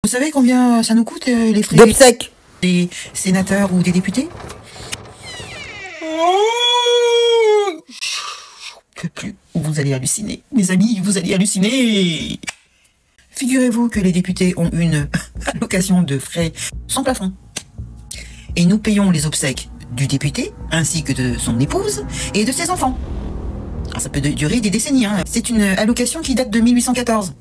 Vous savez combien ça nous coûte les frais d'obsèques des sénateurs ou des députés? Je peux plus. Vous allez halluciner. Mes amis, vous allez halluciner. Figurez-vous que les députés ont une allocation de frais sans plafond. Et nous payons les obsèques du député, ainsi que de son épouse et de ses enfants. Alors, ça peut durer des décennies. Hein. C'est une allocation qui date de 1814.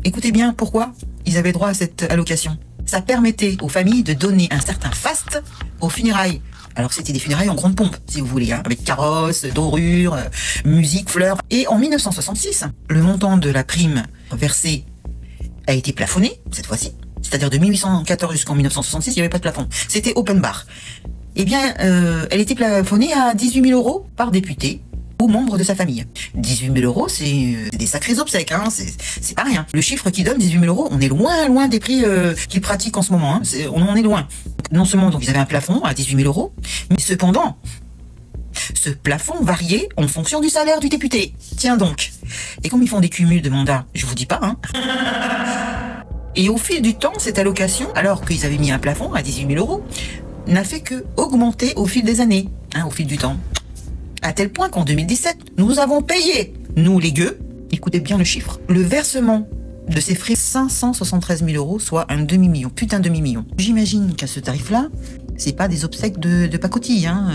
Écoutez bien pourquoi ils avaient droit à cette allocation. Ça permettait aux familles de donner un certain faste aux funérailles. Alors c'était des funérailles en grande pompe, si vous voulez, hein, avec carrosse, dorure, musique, fleurs. Et en 1966, le montant de la prime versée a été plafonné, cette fois-ci. C'est-à-dire de 1814 jusqu'en 1966, il n'y avait pas de plafond. C'était open bar. Eh bien, elle était plafonnée à 18 000 € par député ou membre de sa famille. 18 000 €, c'est des sacrés obsèques, hein, c'est pas rien. Le chiffre qui donne 18 000 €, on est loin des prix qu'ils pratiquent en ce moment. Hein, on en est loin. Non seulement donc ils avaient un plafond à 18 000 €, mais cependant, ce plafond variait en fonction du salaire du député. Tiens donc. Et comme ils font des cumuls de mandats, je vous dis pas, hein. Et au fil du temps, cette allocation, alors qu'ils avaient mis un plafond à 18 000 €, n'a fait que augmenter au fil des années, hein, au fil du temps. À tel point qu'en 2017, nous avons payé, nous les gueux, écoutez bien le chiffre, le versement de ces frais 573 000 €, soit un demi-million, putain de demi-million. J'imagine qu'à ce tarif-là, c'est pas des obsèques de pacotille, hein.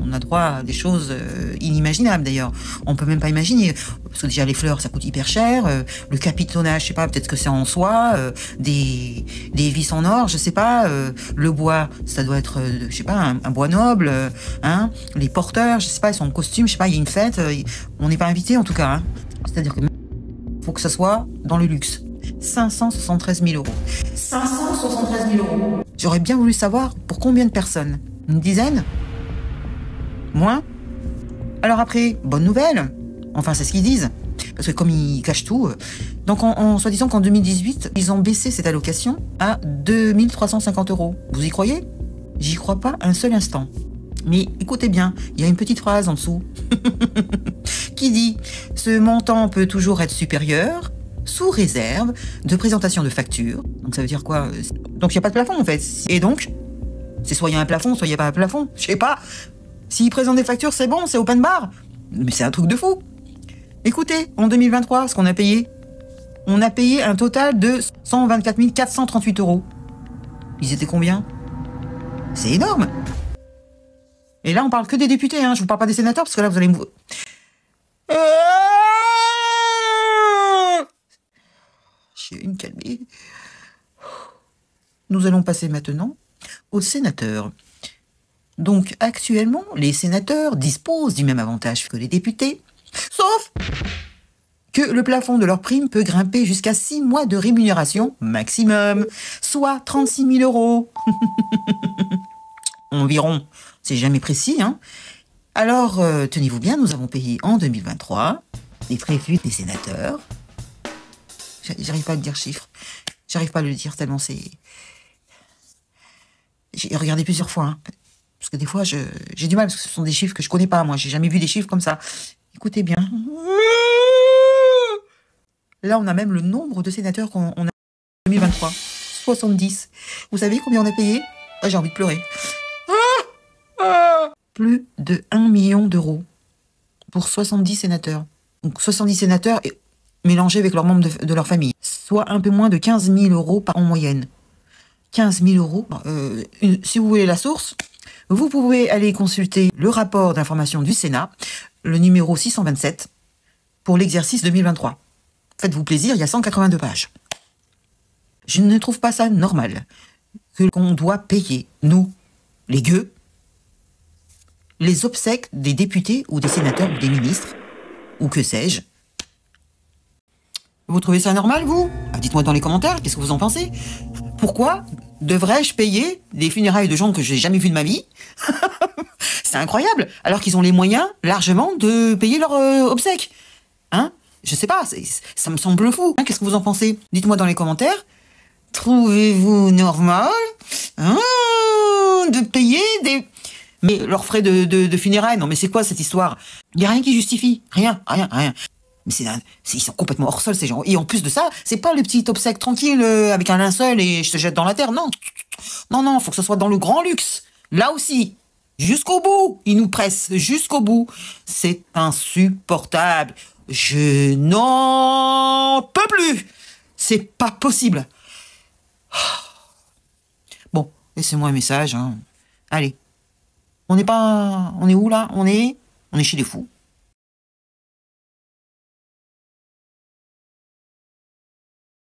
On a droit à des choses inimaginables d'ailleurs. On peut même pas imaginer, parce que déjà les fleurs ça coûte hyper cher, le capitonnage, je sais pas, peut-être que c'est en soie, des vis en or, je sais pas, le bois, ça doit être, je sais pas, un bois noble, hein. Les porteurs, je sais pas, ils sont en costume, je sais pas, il y a une fête, on n'est pas invité en tout cas, hein. C'est-à-dire que faut que ça soit dans le luxe. 573 000 €. 573 000 €. J'aurais bien voulu savoir pour combien de personnes. Une dizaine? Moins? Alors après, bonne nouvelle. Enfin, c'est ce qu'ils disent. Parce que comme ils cachent tout. Donc, en soi-disant qu'en 2018, ils ont baissé cette allocation à 2 350 €. Vous y croyez? J'y crois pas un seul instant. Mais écoutez bien, il y a une petite phrase en dessous qui dit « Ce montant peut toujours être supérieur sous réserve de présentation de facture. » Donc ça veut dire quoi? Donc il n'y a pas de plafond en fait. Et donc, c'est soit il y a un plafond, soit il n'y a pas un plafond. Je sais pas. S'ils présentent des factures, c'est bon, c'est open bar. Mais c'est un truc de fou. Écoutez, en 2023, ce qu'on a payé, on a payé un total de 124 438 €. Ils étaient combien? C'est énorme. Et là, on parle que des députés, hein. Je vous parle pas des sénateurs, parce que là, vous allez me... J'ai une calmée. Nous allons passer maintenant aux sénateurs. Donc, actuellement, les sénateurs disposent du même avantage que les députés, sauf que le plafond de leur prime peut grimper jusqu'à 6 mois de rémunération maximum, soit 36 000 € environ. C'est jamais précis, hein. Alors, tenez-vous bien, nous avons payé en 2023 les prévus des sénateurs. J'arrive pas à le dire chiffre. J'arrive pas à le dire tellement c'est... J'ai regardé plusieurs fois, hein. Parce que des fois, j'ai du mal, parce que ce sont des chiffres que je connais pas, moi. J'ai jamais vu des chiffres comme ça. Écoutez bien. Là, on a même le nombre de sénateurs qu'on a en 2023. 70. Vous savez combien on a payé? Ah, j'ai envie de pleurer. Plus de 1 million € pour 70 sénateurs. Donc 70 sénateurs mélangés avec leurs membres de leur famille. Soit un peu moins de 15 000 € en moyenne. 15 000 €. Si vous voulez la source, vous pouvez aller consulter le rapport d'information du Sénat, le numéro 627, pour l'exercice 2023. Faites-vous plaisir, il y a 182 pages. Je ne trouve pas ça normal qu'on doit payer, nous, les gueux, les obsèques des députés ou des sénateurs ou des ministres, ou que sais-je. Vous trouvez ça normal, vous? Dites-moi dans les commentaires, qu'est-ce que vous en pensez? Pourquoi devrais-je payer des funérailles de gens que j'ai jamais vus de ma vie? C'est incroyable, alors qu'ils ont les moyens, largement, de payer leurs obsèques. Hein? Je sais pas, ça me semble fou. Hein, qu'est-ce que vous en pensez? Dites-moi dans les commentaires. Trouvez-vous normal, hein, de payer des... Mais leurs frais de funérailles, non mais c'est quoi cette histoire? Il n'y a rien qui justifie. Rien. Mais ils sont complètement hors sol, ces gens. Et en plus de ça, c'est pas le petit obsèque tranquille avec un linceul et je te jette dans la terre. Non. Non, non, faut que ce soit dans le grand luxe. Là aussi. Jusqu'au bout. Ils nous pressent jusqu'au bout. C'est insupportable. Je n'en peux plus. C'est pas possible. Bon, laissez-moi un message. Hein. Allez. On est où là? On est chez les fous.